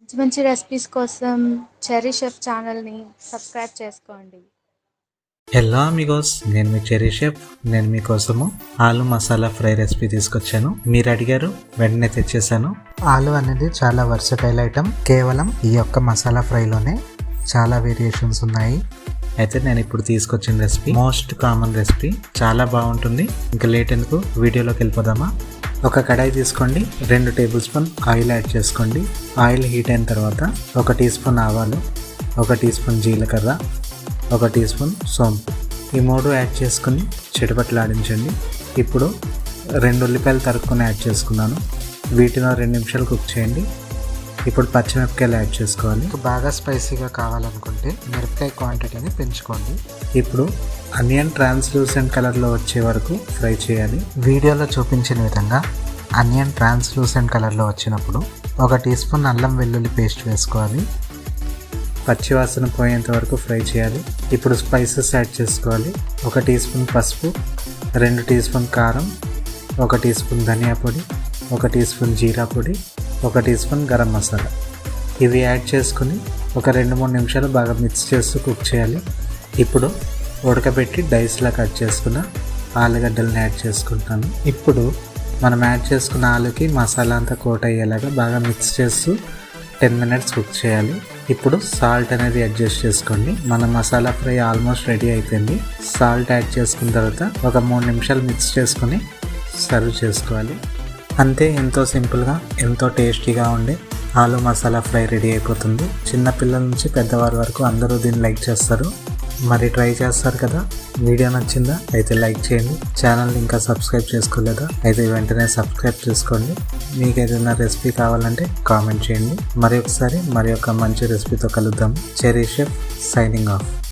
మంచి మంచి రెసిపీస్ కోసం చెర్రీ షెఫ్ ఛానల్ని సబ్స్క్రైబ్ చేసుకోండి. హలో అమిగోస్, నేను మీ చెర్రీ షెఫ్. నేను మీకోసము ఆలు మసాలా ఫ్రై రెసిపీ తీసుకొచ్చాను. మీరు అడిగారు, వెంటనే తెచ్చేసాను. ఆలు అనేది చాలా వర్సటైల్ ఐటమ్. కేవలం ఈ యొక్క మసాలా ఫ్రైలోనే చాలా వేరియేషన్స్ ఉన్నాయి. అయితే నేను ఇప్పుడు తీసుకొచ్చిన రెసిపీ మోస్ట్ కామన్ రెసిపీ, చాలా బాగుంటుంది. ఇంకా లేట్ ఎందుకు, వీడియోలోకి వెళ్ళిపోదామా? ఒక కడాయి తీసుకోండి, 2 టేబుల్ స్పూన్ ఆయిల్ యాడ్ చేసుకోండి. ఆయిల్ హీట్ అయిన తర్వాత 1 టీ స్పూన్ ఆవాలు, 1 టీ స్పూన్ జీలకర్ర, 1 టీ స్పూన్ సోంపు, ఈ 3 యాడ్ చేసుకుని చిటపట్లాడించండి. ఇప్పుడు 2 ఉల్లిపాయలు తరుక్కుని యాడ్ చేసుకున్నాను. వీటిని 2 నిమిషాలు కుక్ చేయండి. ఇప్పుడు పచ్చిమిరపకాయలు యాడ్ చేసుకోవాలి. బాగా స్పైసీగా కావాలనుకుంటే మిరపకాయ క్వాంటిటీని పెంచుకోండి. ఇప్పుడు అనియన్ ట్రాన్స్లూసెంట్ కలర్లో వచ్చే వరకు ఫ్రై చేయాలి. వీడియోలో చూపించిన విధంగా అనియన్ ట్రాన్స్లూసెంట్ కలర్లో వచ్చినప్పుడు 1 టీ స్పూన్ అల్లం వెల్లుల్లి పేస్ట్ వేసుకోవాలి. పచ్చివాసన పోయేంత వరకు ఫ్రై చేయాలి. ఇప్పుడు స్పైసెస్ యాడ్ చేసుకోవాలి. 1 టీ స్పూన్ పసుపు, 2 టీ స్పూన్ కారం, 1 టీ స్పూన్ ధనియా పొడి, 1 టీ స్పూన్ జీరా పొడి, 1 టీ స్పూన్ గరం మసాలా. ఇవి యాడ్ చేసుకుని ఒక 2-3 నిమిషాలు బాగా మిక్స్ చేస్తూ కుక్ చేయాలి. ఇప్పుడు ఉడకబెట్టి డైస్లా కట్ చేసుకున్న ఆలుగడ్డలను యాడ్ చేసుకుంటాను. ఇప్పుడు మనం యాడ్ చేసుకున్న ఆలుకి మసాలా అంతా కోట్ అయ్యేలాగా బాగా మిక్స్ చేస్తూ 10 మినిట్స్ కుక్ చేయాలి. ఇప్పుడు సాల్ట్ అనేది అడ్జస్ట్ చేసుకోండి. మన మసాలా ఫ్రై ఆల్మోస్ట్ రెడీ అయిపోయింది. సాల్ట్ యాడ్ చేసుకున్న తర్వాత ఒక 3 నిమిషాలు మిక్స్ చేసుకుని సర్వ్ చేసుకోవాలి. అంతే, ఎంతో సింపుల్గా ఎంతో టేస్టీగా ఉండే ఆలు మసాలా ఫ్రై రెడీ అయిపోతుంది. చిన్నపిల్లల నుంచి పెద్దవారి వరకు అందరూ దీన్ని లైక్ చేస్తారు. మరి ట్రై చేస్తారు కదా? వీడియో నచ్చిందా? అయితే లైక్ చేయండి. ఛానల్ని ఇంకా సబ్స్క్రైబ్ చేసుకోలేదా? అయితే వెంటనే సబ్స్క్రైబ్ చేసుకోండి. మీకు ఏదైనా రెసిపీ కావాలంటే కామెంట్ చేయండి. మరి ఒక మంచి రెసిపీతో కలుద్దాం. Cherry chef signing off.